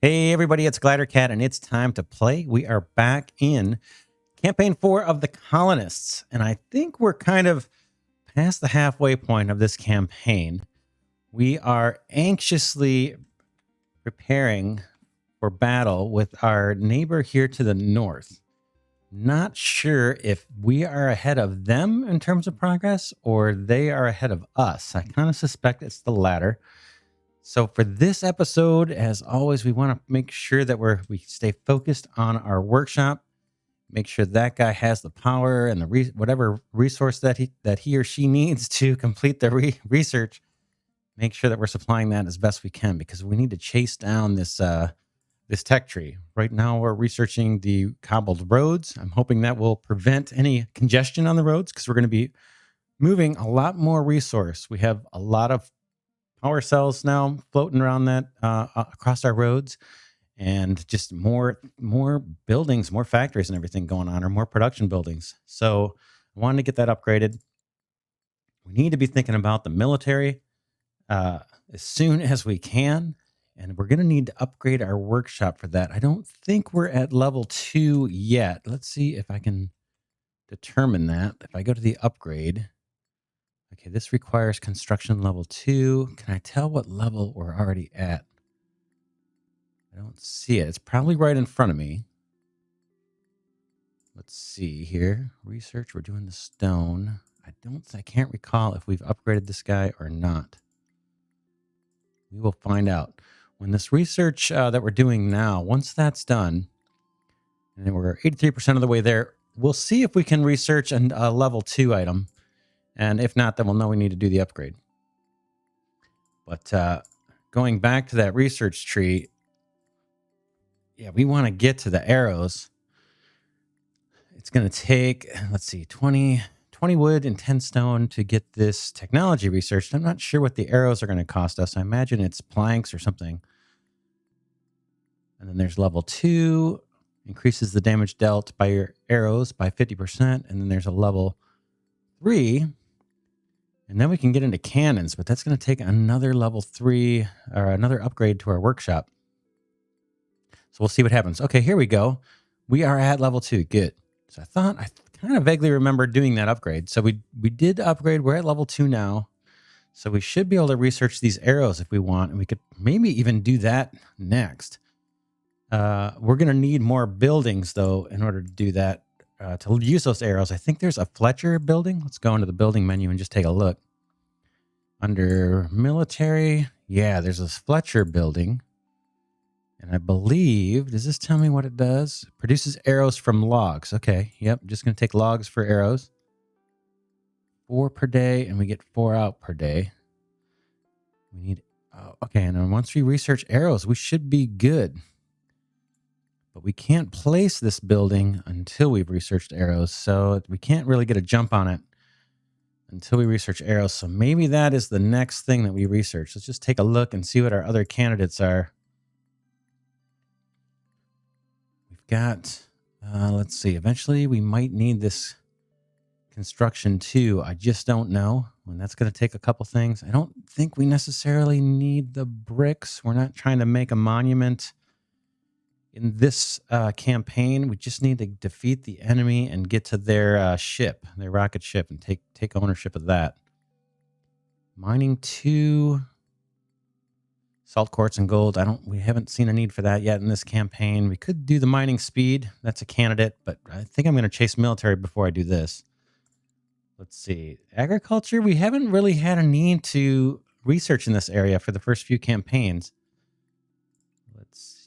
Hey everybody, it's Glidercat and it's time to play. We are back in campaign 4 of the Colonists, and I think we're kind of past the halfway point of this campaign. We are anxiously preparing for battle with our neighbor here to the north. Not sure if we are ahead of them in terms of progress or they are ahead of us. I kind of suspect it's the latter. So for this episode, as always, we want to make sure that we stay focused on our workshop. Make sure that guy has the power and the whatever resource that he or she needs to complete the research. Make sure that we're supplying that as best we can because we need to chase down this tech tree. Right now, we're researching the cobbled roads. I'm hoping that will prevent any congestion on the roads because we're going to be moving a lot more resource. We have a lot of power cells now floating around that across our roads, and just more buildings, more factories and everything going on, or more production buildings. So I wanted to get that upgraded. We need to be thinking about the military as soon as we can, and we're going to need to upgrade our workshop for that. I don't think we're at level 2 yet. Let's see if I can determine that. If I go to the upgrade, okay, this requires construction level 2. Can I tell what level we're already at? I don't see it. It's probably right in front of me. Let's see here. Research. We're doing the stone. I can't recall if we've upgraded this guy or not. We will find out. When this research that we're doing now, once that's done, and then we're 83% of the way there, we'll see if we can research a level 2 item. And if not, then we'll know we need to do the upgrade. But going back to that research tree, yeah, we want to get to the arrows. It's going to take, let's see, 20 wood and 10 stone to get this technology researched. I'm not sure what the arrows are going to cost us. I imagine it's planks or something. And then there's level 2, increases the damage dealt by your arrows by 50%. And then there's a level 3. And then we can get into cannons, but that's going to take another level 3 or another upgrade to our workshop. So we'll see what happens. Okay, here we go. We are at level 2. Good. So I kind of vaguely remember doing that upgrade. So we did upgrade. We're at level 2 now. So we should be able to research these arrows if we want. And we could maybe even do that next. We're going to need more buildings, though, in order to do that. To use those arrows. I think there's a Fletcher building. Let's go into the building menu and just take a look. Under military, yeah, there's this Fletcher building. And I believe, does this tell me what it does? Produces arrows from logs. Okay, yep, just going to take logs for arrows. 4 per day, and we get 4 out per day. We need, okay, and then once we research arrows, we should be good. But we can't place this building until we've researched arrows, so we can't really get a jump on it until we research arrows. So maybe that is the next thing that we research. Let's just take a look and see what our other candidates are. Got, let's see, eventually we might need this construction too. I just don't know when that's going to take a couple things. I don't think we necessarily need the bricks. We're not trying to make a monument in this campaign. We just need to defeat the enemy and get to their ship, their rocket ship, and take ownership of that. Mining 2. Salt quartz and gold. We haven't seen a need for that yet in this campaign. We could do the mining speed. That's a candidate, but I think I'm going to chase military before I do this. Let's see. Agriculture, we haven't really had a need to research in this area for the first few campaigns.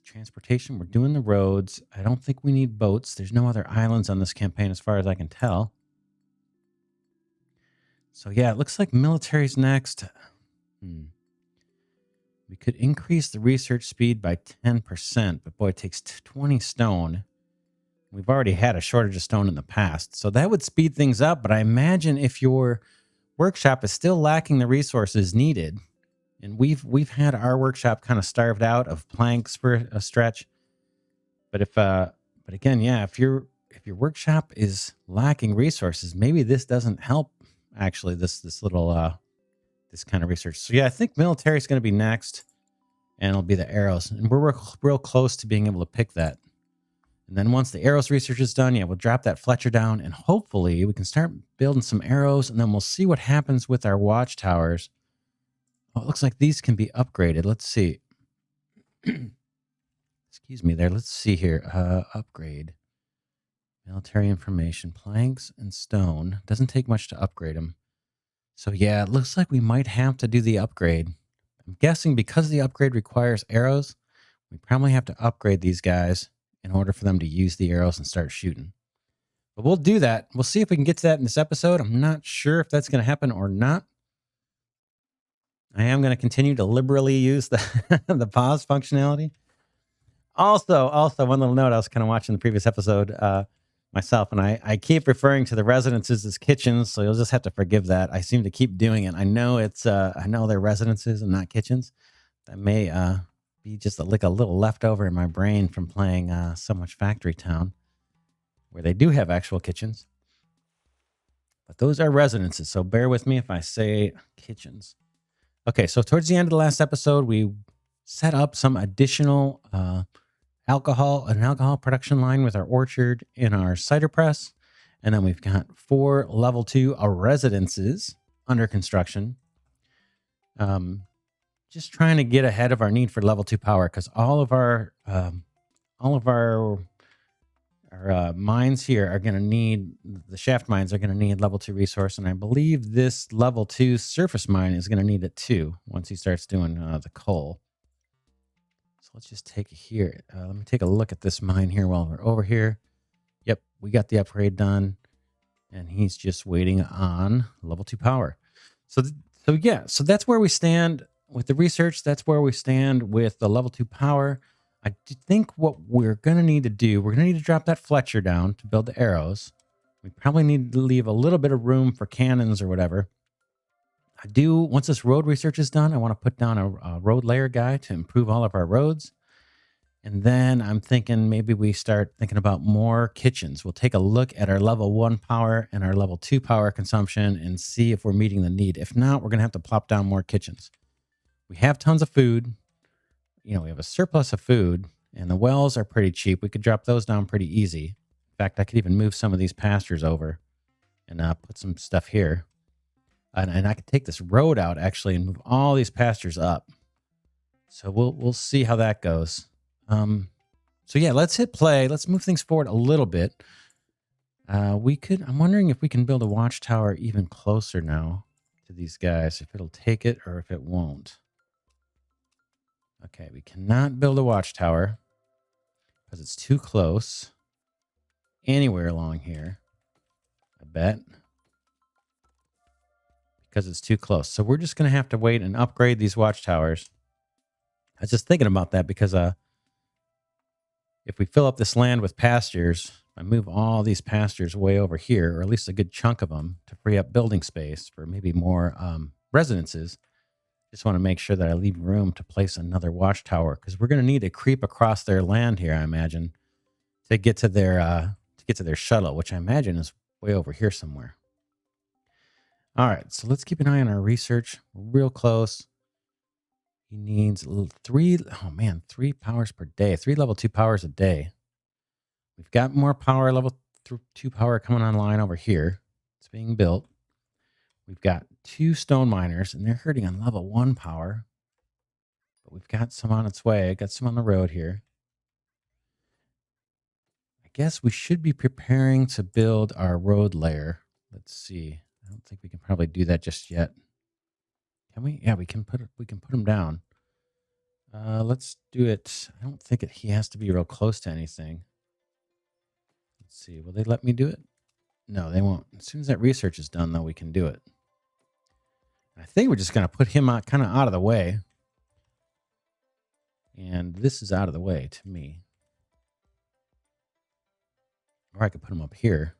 Transportation, we're doing the roads. I don't think we need boats. There's no other islands on this campaign as far as I can tell. So yeah, it looks like military's next. We could increase the research speed by 10%, but boy, it takes 20 stone. We've already had a shortage of stone in the past, so that would speed things up. But I imagine if your workshop is still lacking the resources needed, and we've had our workshop kind of starved out of planks for a stretch. But again, yeah, if your workshop is lacking resources, maybe this doesn't help. Actually, this little this kind of research. So yeah, I think military is going to be next. and it'll be the arrows. And we're real close to being able to pick that. And then once the arrows research is done, yeah, we'll drop that Fletcher down, and hopefully we can start building some arrows, and then we'll see what happens with our watchtowers. Oh, it looks like these can be upgraded. Let's see. Excuse me there. Let's see here. Upgrade. Military information. Planks and stone. Doesn't take much to upgrade them. So yeah, it looks like we might have to do the upgrade. I'm guessing because the upgrade requires arrows, we probably have to upgrade these guys in order for them to use the arrows and start shooting. But we'll do that. We'll see if we can get to that in this episode. I'm not sure if that's going to happen or not. I am going to continue to liberally use the, the pause functionality. Also, one little note, I was kind of watching the previous episode myself, and I keep referring to the residences as kitchens, so you'll just have to forgive that. I seem to keep doing it. I know I know they're residences and not kitchens. That may be just a little leftover in my brain from playing so much Factory Town, where they do have actual kitchens. But those are residences, so bear with me if I say kitchens. Okay, so towards the end of the last episode, we set up some additional an alcohol production line with our orchard and our cider press. And then we've got 4 level 2 residences under construction. Just trying to get ahead of our need for level 2 power, because all of our mines here are going to need, the shaft mines are going to need level 2 resource, and I believe this level 2 surface mine is going to need it too once he starts doing the coal. So let's just take it here. Let me take a look at this mine here while we're over here. Yep, we got the upgrade done, and he's just waiting on level 2 power. So that's where we stand with the research. That's where we stand with the level 2 power. I think what we're going to need to do, we're going to need to drop that Fletcher down to build the arrows. We probably need to leave a little bit of room for cannons or whatever. Once this road research is done, I want to put down a road layer guy to improve all of our roads. And then I'm thinking maybe we start thinking about more kitchens. We'll take a look at our level 1 power and our level 2 power consumption and see if we're meeting the need. If not, we're going to have to plop down more kitchens. We have tons of food. We have a surplus of food, and the wells are pretty cheap. We could drop those down pretty easy. In fact, I could even move some of these pastures over and put some stuff here. And I could take this road out, actually, and move all these pastures up. So we'll see how that goes. So yeah, let's hit play. Let's move things forward a little bit. I'm wondering if we can build a watchtower even closer now to these guys, if it'll take it or if it won't. Okay, we cannot build a watchtower because it's too close anywhere along here, I bet, because it's too close. So we're just going to have to wait and upgrade these watchtowers. I was just thinking about that because if we fill up this land with pastures, I move all these pastures way over here, or at least a good chunk of them, to free up building space for maybe more residences. Just want to make sure that I leave room to place another watchtower, because we're going to need to creep across their land here, I imagine, to get to their shuttle, which I imagine is way over here somewhere. All right, so let's keep an eye on our research. We're real close. He needs 3 powers per day, 3 level 2 powers a day. We've got more power, level 2 power coming online over here. It's being built. We've got 2 stone miners, and they're hurting on level 1 power. But we've got some on its way. Got some on the road here. I guess we should be preparing to build our road layer. Let's see. I don't think we can probably do that just yet. Can we? Yeah, we can put them down. Let's do it. I don't think he has to be real close to anything. Let's see. Will they let me do it? No, they won't. As soon as that research is done, though, we can do it. I think we're just going to put him kind of out of the way. And this is out of the way to me. Or I could put him up here.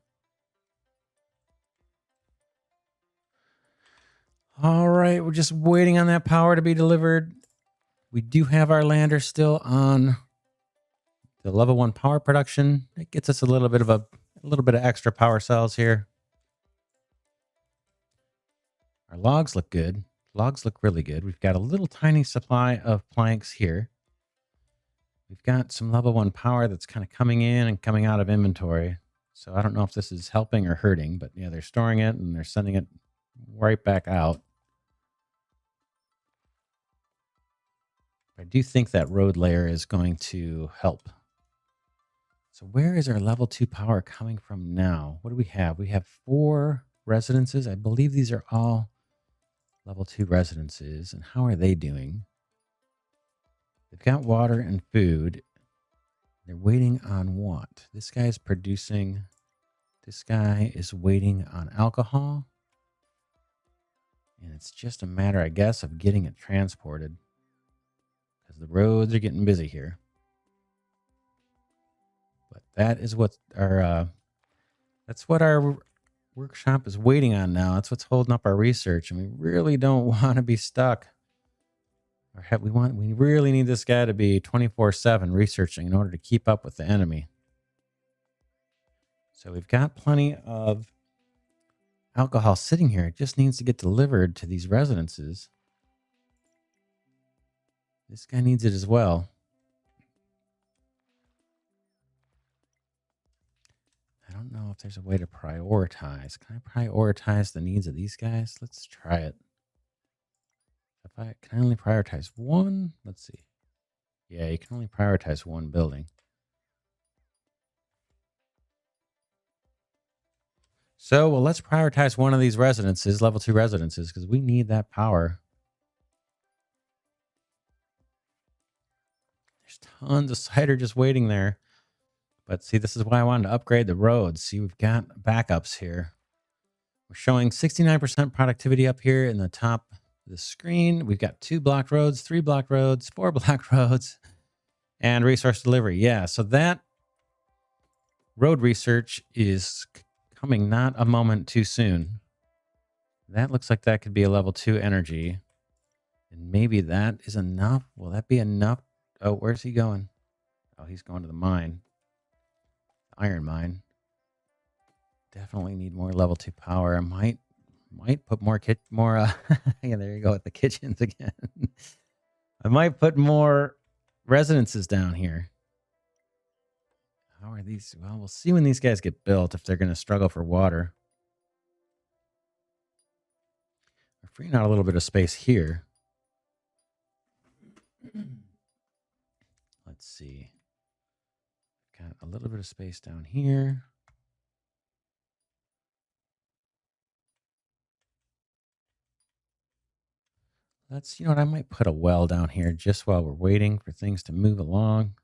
All right, we're just waiting on that power to be delivered. We do have our lander still on the level 1 power production. It gets us a little bit of extra power cells here. Our logs look good. Logs look really good. We've got a little tiny supply of planks here. We've got some level 1 power that's kind of coming in and coming out of inventory. So I don't know if this is helping or hurting, but yeah, they're storing it and they're sending it right back out. I do think that road layer is going to help. So where is our level 2 power coming from now? What do we have? We have 4 residences. I believe these are all level 2 residences. And how are they doing? They've got water and food. They're waiting on what? This guy is producing. This guy is waiting on alcohol. And it's just a matter, I guess, of getting it transported. Because the roads are getting busy here. But that is what our that's what our workshop is waiting on now. That's what's holding up our research, and we really don't want to be stuck. We really need this guy to be 24/7 researching in order to keep up with the enemy. So we've got plenty of alcohol sitting here. It just needs to get delivered to these residences. This guy needs it as well. I don't know if there's a way to prioritize. Can I prioritize the needs of these guys? Let's try it. If I can only prioritize one, let's see. Yeah, you can only prioritize one building. So, well, let's prioritize one of these residences, level 2 residences, because we need that power. There's tons of cider just waiting there. But see, this is why I wanted to upgrade the roads. See, we've got backups here. We're showing 69% productivity up here in the top of the screen. We've got 2 block roads, 3 block roads, 4 block roads, and resource delivery. Yeah, so that road research is coming not a moment too soon. That looks like that could be a level 2 energy. And maybe that is enough. Will that be enough? Oh, where's he going? Oh, he's going to the mine. Iron mine. Definitely need more level 2 power. I might put more yeah, there you go with the kitchens again. I might put more residences down here. How are these? Well, we'll see when these guys get built if they're going to struggle for water. We're freeing out a little bit of space here. Let's see. Got a little bit of space down here. You know what? I might put a well down here just while we're waiting for things to move along.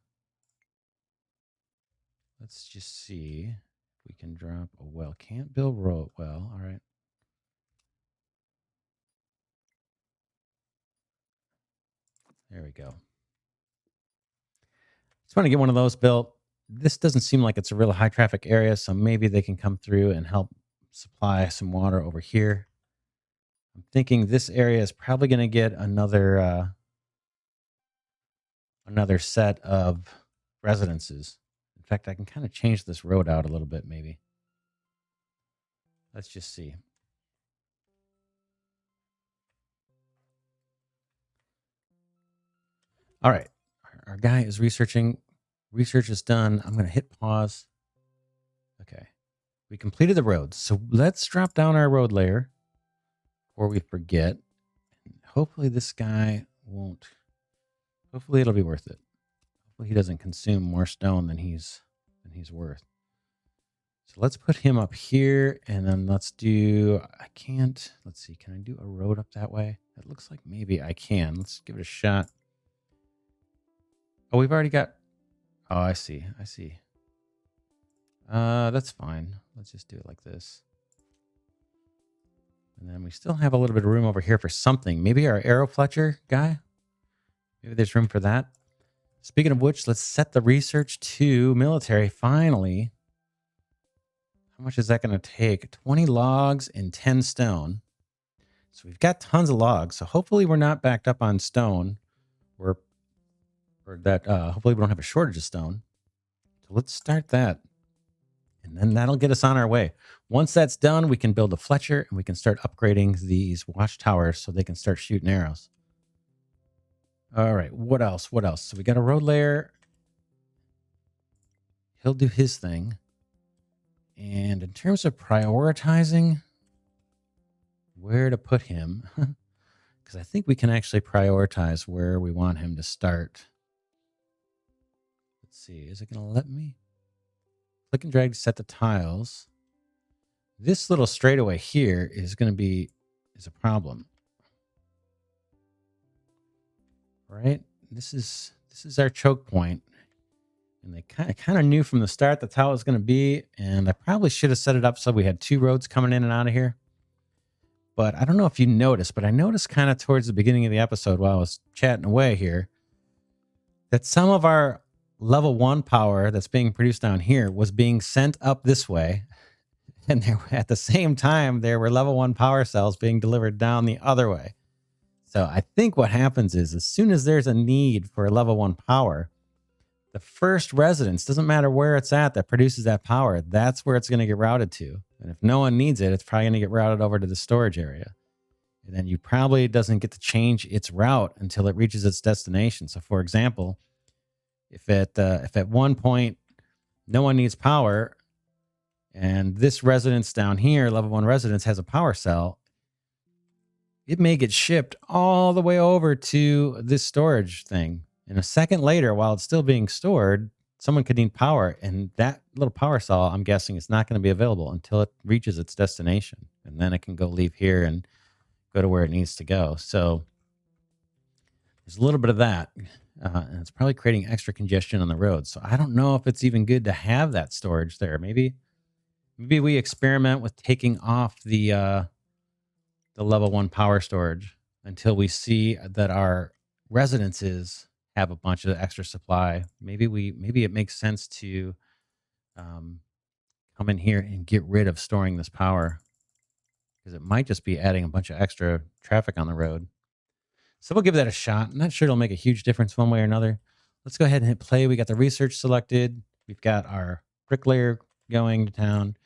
Let's just see if we can drop a well. Can't build road well. All right. There we go. Just want to get one of those built. This doesn't seem like it's a real high traffic area, so maybe they can come through and help supply some water over here. I'm thinking this area is probably going to get another set of residences. In fact, I can kind of change this road out a little bit, maybe. Let's just see. All right. Our guy is researching. Research is done. I'm going to hit pause. Okay. We completed the roads. So let's drop down our road layer before we forget. Hopefully this guy won't. Hopefully it'll be worth it. Hopefully he doesn't consume more stone than he's worth. So let's put him up here, and then let's do. Let's see. Can I do a road up that way? It looks like maybe I can. Let's give it a shot. Oh, we've already got. Oh, I see. That's fine. Let's just do it like this. And then we still have a little bit of room over here for something. Maybe our arrow Fletcher guy. Maybe there's room for that. Speaking of which, let's set the research to military. Finally. How much is that going to take? 20 logs and 10 stone. So we've got tons of logs. So hopefully we're not backed up on stone. Hopefully we don't have a shortage of stone. So let's start that. And then that'll get us on our way. Once that's done, we can build a Fletcher and we can start upgrading these watchtowers so they can start shooting arrows. All right, what else? What else? So we got a road layer. He'll do his thing. And in terms of prioritizing where to put him, because I think we can actually prioritize where we want him to start. Let's see. Is it going to let me? Click and drag to set the tiles. This little straightaway here is going to be a problem. Right? This is our choke point. And they kind of knew from the start that's how it was going to be. And I probably should have set it up so we had 2 roads coming in and out of here. But I don't know if you noticed, but I noticed kind of towards the beginning of the episode while I was chatting away here that some of our level 1 power that's being produced down here was being sent up this way. And at the same time, there were level 1 power cells being delivered down the other way. So I think what happens is as soon as there's a need for a level 1 power, the first residence, doesn't matter where it's at that produces that power, that's where it's going to get routed to. And if no one needs it, it's probably going to get routed over to the storage area. And then you probably doesn't get to change its route until it reaches its destination. So for example, if at one point no one needs power and this residence down here, level 1 residence, has a power cell, it may get shipped all the way over to this storage thing. And a second later, while it's still being stored, someone could need power. And that little power cell, I'm guessing, is not going to be available until it reaches its destination. And then it can go leave here and go to where it needs to go. So there's a little bit of that. And it's probably creating extra congestion on the road. So I don't know if it's even good to have that storage there. Maybe we experiment with taking off the level 1 power storage until we see that our residences have a bunch of extra supply. Maybe it makes sense to come in here and get rid of storing this power, because it might just be adding a bunch of extra traffic on the road. So we'll give that a shot. I'm not sure it'll make a huge difference one way or another. Let's go ahead and hit play. We got the research selected. We've got our bricklayer going to town.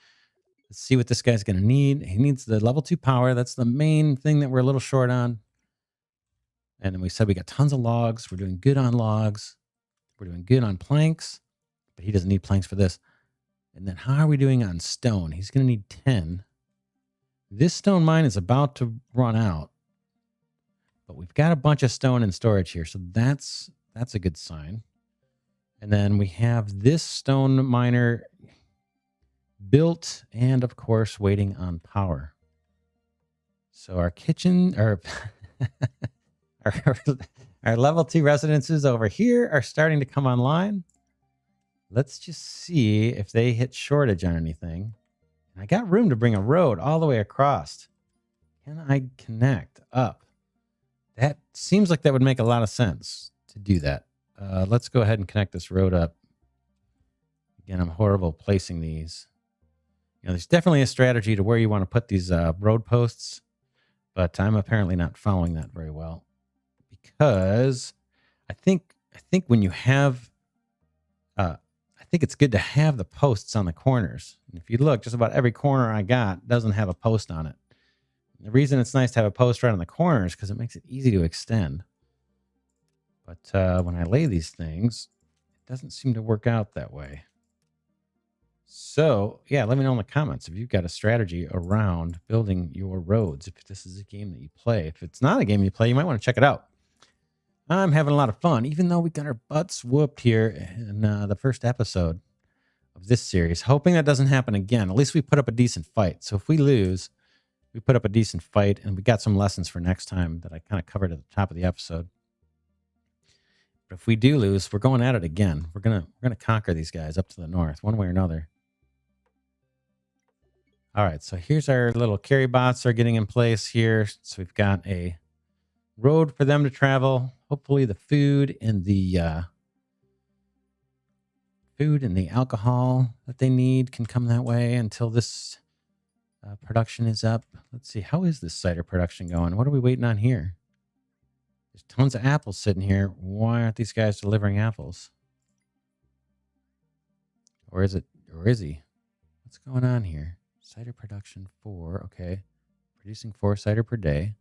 Let's see what this guy's going to need. He needs the level 2 power. That's the main thing that we're a little short on. And then we said we got tons of logs. We're doing good on logs. We're doing good on planks, but he doesn't need planks for this. And then how are we doing on stone? He's going to need 10. This stone mine is about to run out, but we've got a bunch of stone in storage here. So that's a good sign. And then we have this stone miner built and, of course, waiting on power. So our kitchen, our level 2 residences over here are starting to come online. Let's just see if they hit shortage on anything. I got room to bring a road all the way across. Can I connect up? That seems like that would make a lot of sense to do that. Let's go ahead and connect this road up. Again, I'm horrible placing these. There's definitely a strategy to where you want to put these road posts, but I'm apparently not following that very well, because I think when you have, I think it's good to have the posts on the corners. And if you look, just about every corner I got doesn't have a post on it. The reason it's nice to have a post right on the corner is because it makes it easy to extend. But when I lay these things, it doesn't seem to work out that way. So, yeah, let me know in the comments if you've got a strategy around building your roads, if this is a game that you play. If it's not a game you play, you might want to check it out. I'm having a lot of fun, even though we got our butts whooped here in the first episode of this series. Hoping that doesn't happen again. At least we put up a decent fight. So if we lose, we put up a decent fight, and we got some lessons for next time that I kind of covered at the top of the episode. But if we do lose, we're going at it again. We're gonna conquer these guys up to the north, one way or another. All right, so here's our little carry bots are getting in place here. So we've got a road for them to travel. Hopefully the food and the alcohol that they need can come that way until this production is up. Let's see, how is this cider production going? What are we waiting on here? There's tons of apples sitting here. Why aren't these guys delivering apples? Or is he? What's going on here? Cider production 4. Okay. Producing 4 cider per day.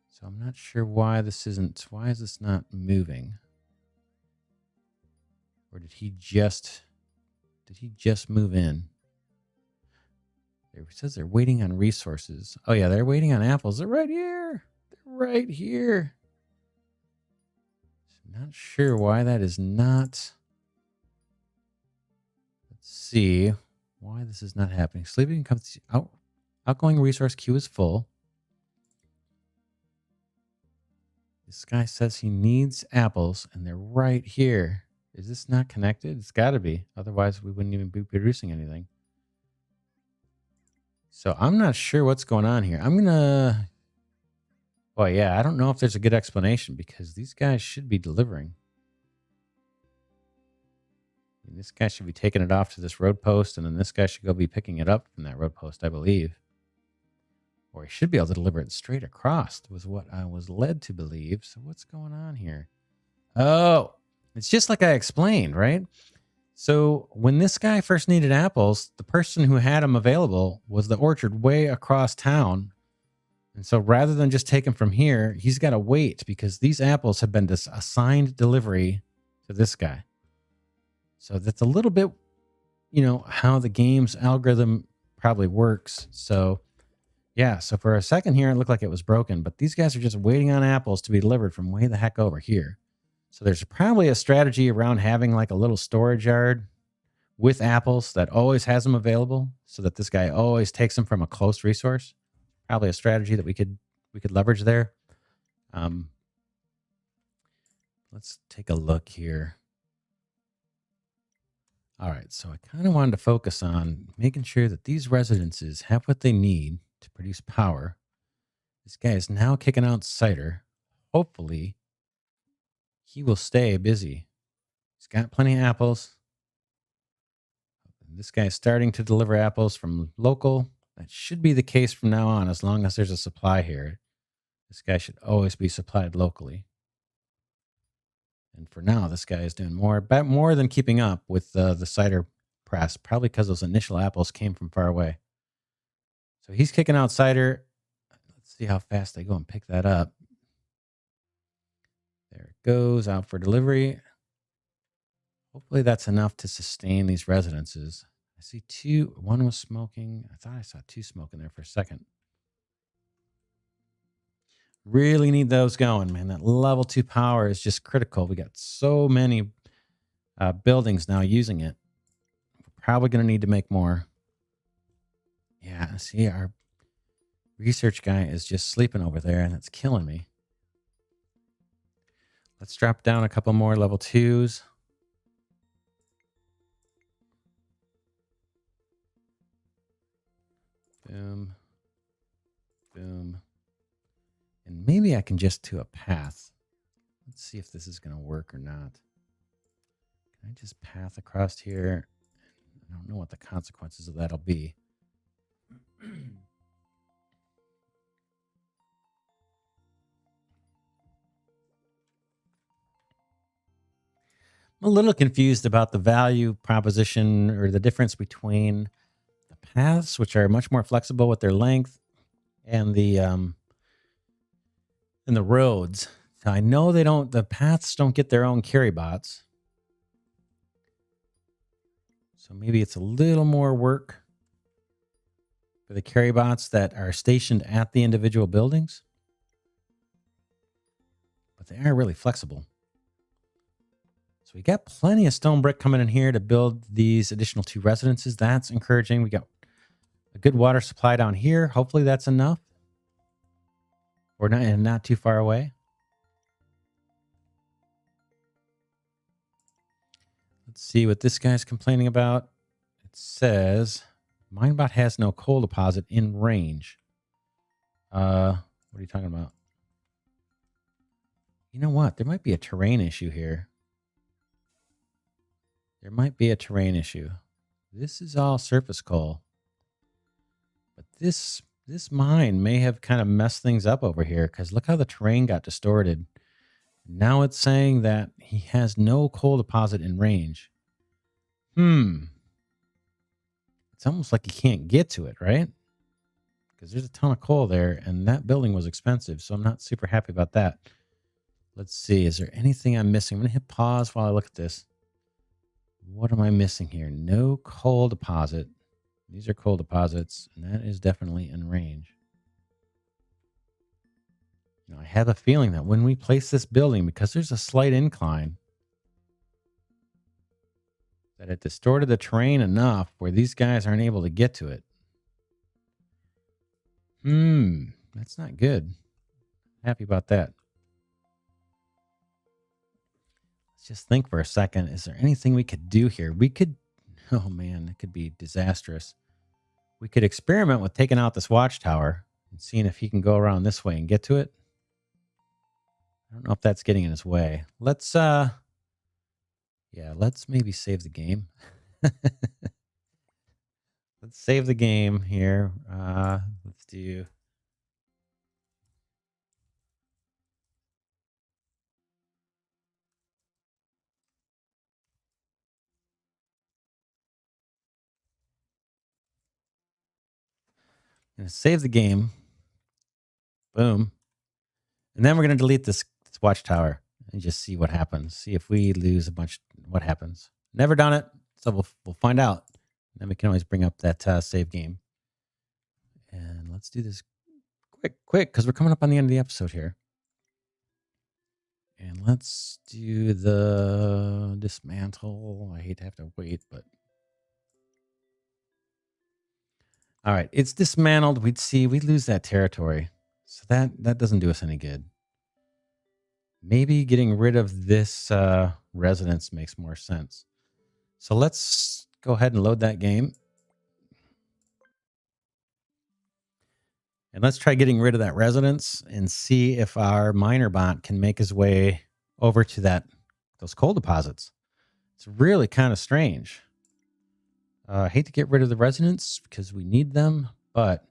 So I'm not sure why this isn't... Why is this not moving? Or did he just move in? It says they're waiting on resources. Oh, yeah, they're waiting on apples. They're right here. They're right here. Not sure why that is not. Let's see why this is not happening. Sleeping comes out. Outgoing resource queue is full. This guy says he needs apples, and they're right here. Is this not connected? It's got to be. Otherwise, we wouldn't even be producing anything. So I'm not sure what's going on here. I'm going to... Well, yeah, I don't know if there's a good explanation because these guys should be delivering. And this guy should be taking it off to this road post, and then this guy should go be picking it up from that road post, I believe. Or he should be able to deliver it straight across, was what I was led to believe. So what's going on here? Oh, it's just like I explained, right? So when this guy first needed apples, the person who had them available was the orchard way across town. And so rather than just take them from here, he's got to wait because these apples have been assigned delivery to this guy. So that's a little bit, how the game's algorithm probably works. So, yeah. So for a second here, it looked like it was broken. But these guys are just waiting on apples to be delivered from way the heck over here. So there's probably a strategy around having like a little storage yard with apples that always has them available so that this guy always takes them from a close resource. Probably a strategy that we could leverage there. Let's take a look here. All right, so I kind of wanted to focus on making sure that these residences have what they need to produce power. This guy is now kicking out cider. Hopefully, he will stay busy. He's got plenty of apples. This guy is starting to deliver apples from local. That should be the case from now on, as long as there's a supply here. This guy should always be supplied locally. And for now, this guy is doing more than keeping up with the cider press, probably because those initial apples came from far away. So he's kicking out cider. Let's see how fast they go and pick that up. There it goes, out for delivery. Hopefully that's enough to sustain these residences. I see 2. One was smoking. I thought I saw 2 smoking there for a second. Really need those going, man. That level 2 power is just critical. We got so many buildings now using it. We're probably going to need to make more. Yeah, see, our research guy is just sleeping over there, and it's killing me. Let's drop down a couple more level 2s. Boom. Boom. And maybe I can just do a path. Let's see if this is going to work or not. Can I just path across here? I don't know what the consequences of that'll be. I'm a little confused about the value proposition or the difference between the paths, which are much more flexible with their length, and the roads. So I know the paths don't get their own carry bots. So maybe it's a little more work for the carry bots that are stationed at the individual buildings. But they are really flexible. So we got plenty of stone brick coming in here to build these additional 2 residences. That's encouraging. We got a good water supply down here. Hopefully that's enough. We're not too far away. Let's see what this guy's complaining about. It says, Minebot has no coal deposit in range. What are you talking about? You know what? There might be a terrain issue here. There might be a terrain issue. This is all surface coal. But this mine may have kind of messed things up over here because look how the terrain got distorted. Now it's saying that he has no coal deposit in range. it's almost like you can't get to it, right? Because there's a ton of coal there, and that building was expensive, so I'm not super happy about that. Let's see. Is there anything I'm missing? I'm going to hit pause while I look at this. What am I missing here? No coal deposit. These are coal deposits, and that is definitely in range. Now, I have a feeling that when we place this building, because there's a slight incline, that it distorted the terrain enough where these guys aren't able to get to it. That's not good. Happy about that. Let's just think for a second. Is there anything we could do here? We could, oh man, it could be disastrous. We could experiment with taking out this watchtower and seeing if he can go around this way and get to it. I don't know if that's getting in his way. Let's maybe save the game. Let's save the game here. Let's do. I'm going to save the game. Boom. And then we're going to delete this watchtower and just see what happens. See if we lose a bunch. What happens? Never done it, so we'll find out. Then we can always bring up that save game. And let's do this quick, because we're coming up on the end of the episode here. And let's do the dismantle. I hate to have to wait, but. All right, it's dismantled. We'd lose that territory. So that doesn't do us any good. Maybe getting rid of this residence makes more sense. So let's go ahead and load that game. And let's try getting rid of that residence and see if our miner bot can make his way over to those coal deposits. It's really kind of strange. I hate to get rid of the residents because we need them, but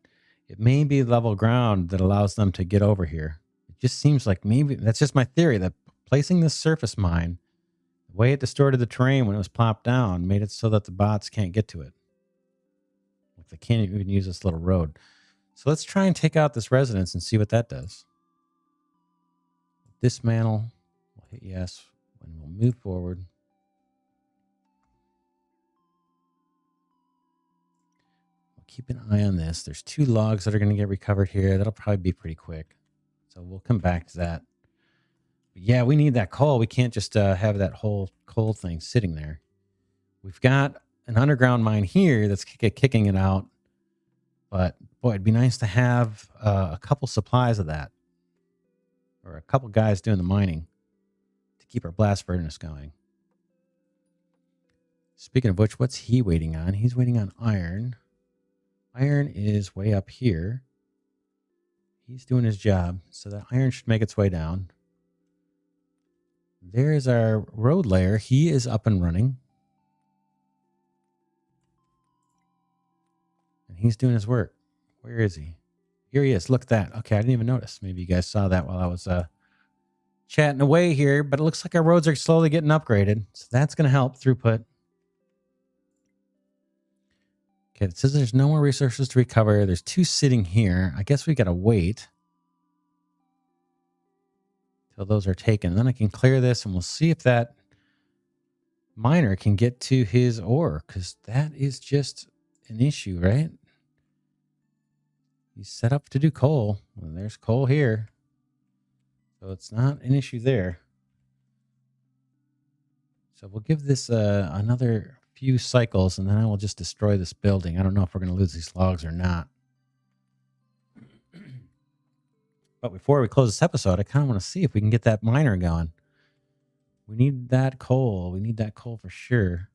it may be level ground that allows them to get over here. It just seems like maybe that's just my theory that placing this surface mine, the way it distorted the terrain when it was plopped down, made it so that the bots can't get to it. Like they can't even use this little road. So let's try and take out this residence and see what that does. Dismantle. We'll hit yes, and we'll move forward. Keep an eye on this. There's 2 logs that are going to get recovered here. That'll probably be pretty quick. So we'll come back to that. But yeah, we need that coal. We can't just have that whole coal thing sitting there. We've got an underground mine here that's kicking it out. But boy, it'd be nice to have a couple supplies of that. Or a couple guys doing the mining to keep our blast furnace going. Speaking of which, what's he waiting on? He's waiting on iron. Iron is way up here. He's doing his job, so that iron should make its way down. There's our road layer. He is up and running. And he's doing his work. Where is he? Here he is. Look at that. Okay, I didn't even notice. Maybe you guys saw that while I was chatting away here, but it looks like our roads are slowly getting upgraded. So that's going to help throughput. Okay, it says there's no more resources to recover. There's 2 sitting here. I guess we got to wait till those are taken. Then I can clear this and we'll see if that miner can get to his ore, because that is just an issue, right? He's set up to do coal. Well, there's coal here. So it's not an issue there. So we'll give this another few cycles, and then I will just destroy this building. I don't know if we're going to lose these logs or not. But before we close this episode, I kind of want to see if we can get that miner going. We need that coal. We need that coal for sure.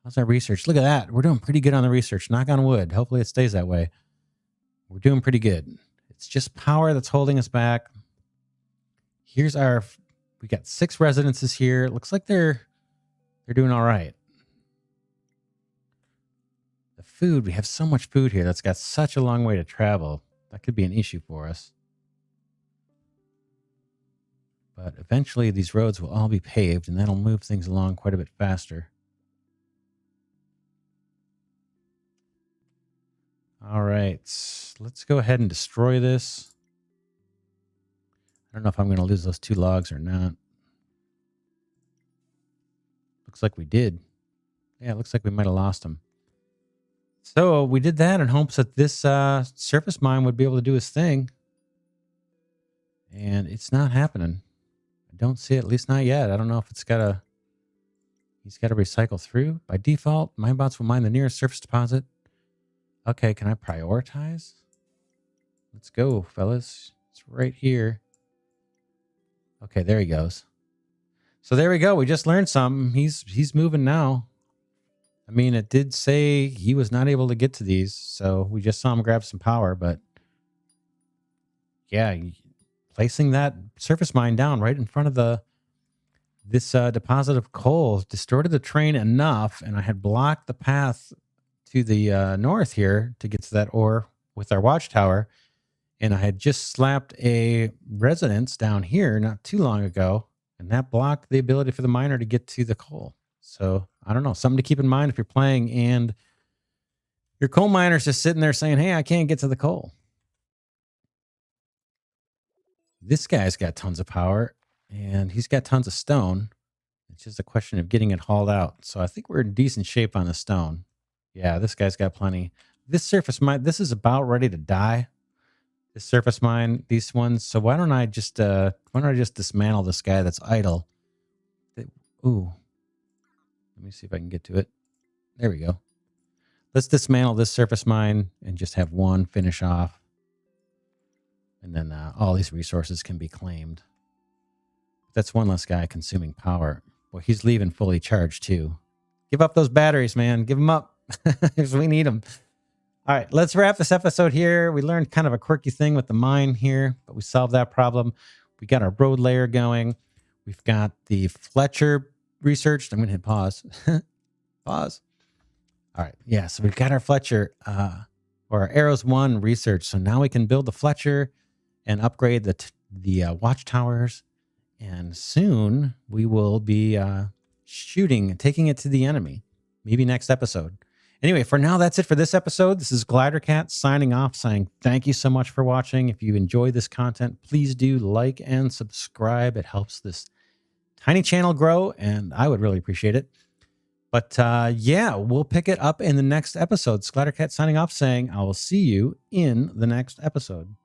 How's our research? Look at that. We're doing pretty good on the research. Knock on wood. Hopefully it stays that way. We're doing pretty good. It's just power that's holding us back. We got 6 residences here. It looks like they're doing all right. The food, we have so much food here that's got such a long way to travel. That could be an issue for us. But eventually these roads will all be paved, and that'll move things along quite a bit faster. right. Let's go ahead and destroy this. I don't know if I'm going to lose those 2 logs or not. Looks like we did. Yeah, it looks like we might have lost them. So we did that in hopes that this surface mine would be able to do his thing. And it's not happening. I don't see it, at least not yet. I don't know if it's got to... He's got to recycle through. By default, mine bots will mine the nearest surface deposit. Okay, can I prioritize? Let's go, fellas. It's right here. Okay, there he goes. So there we go. We just learned something. He's moving now. I mean, it did say he was not able to get to these, so we just saw him grab some power, but yeah, placing that surface mine down right in front of this deposit of coal distorted the train enough, and I had blocked the path to the north here to get to that ore with our watchtower, and I had just slapped a residence down here not too long ago, and that blocked the ability for the miner to get to the coal. So I don't know, something to keep in mind if you're playing and your coal miner's just sitting there saying, hey, I can't get to the coal. This guy's got tons of power and he's got tons of stone. It's just a question of getting it hauled out. So I think we're in decent shape on the stone. Yeah, this guy's got plenty. This surface mine, this is about ready to die. This surface mine, these ones. So why don't I just dismantle this guy that's idle? Ooh. Let me see if I can get to it. There we go. Let's dismantle this surface mine and just have one finish off. And then all these resources can be claimed. That's one less guy consuming power. Well, he's leaving fully charged too. Give up those batteries, man. Give them up because we need them. All right, let's wrap this episode here. We learned kind of a quirky thing with the mine here, but we solved that problem. We got our road layer going. We've got the Fletcher researched. I'm going to hit pause. Pause. All right. Yeah. So we've got our Fletcher or our Arrows 1 research. So now we can build the Fletcher and upgrade the watchtowers. And soon we will be taking it to the enemy. Maybe next episode. Anyway, for now, that's it for this episode. This is Glidercat signing off, saying thank you so much for watching. If you enjoy this content, please do like and subscribe. It helps this tiny channel grow, and I would really appreciate it. But yeah, we'll pick it up in the next episode. Glidercat signing off, saying I will see you in the next episode.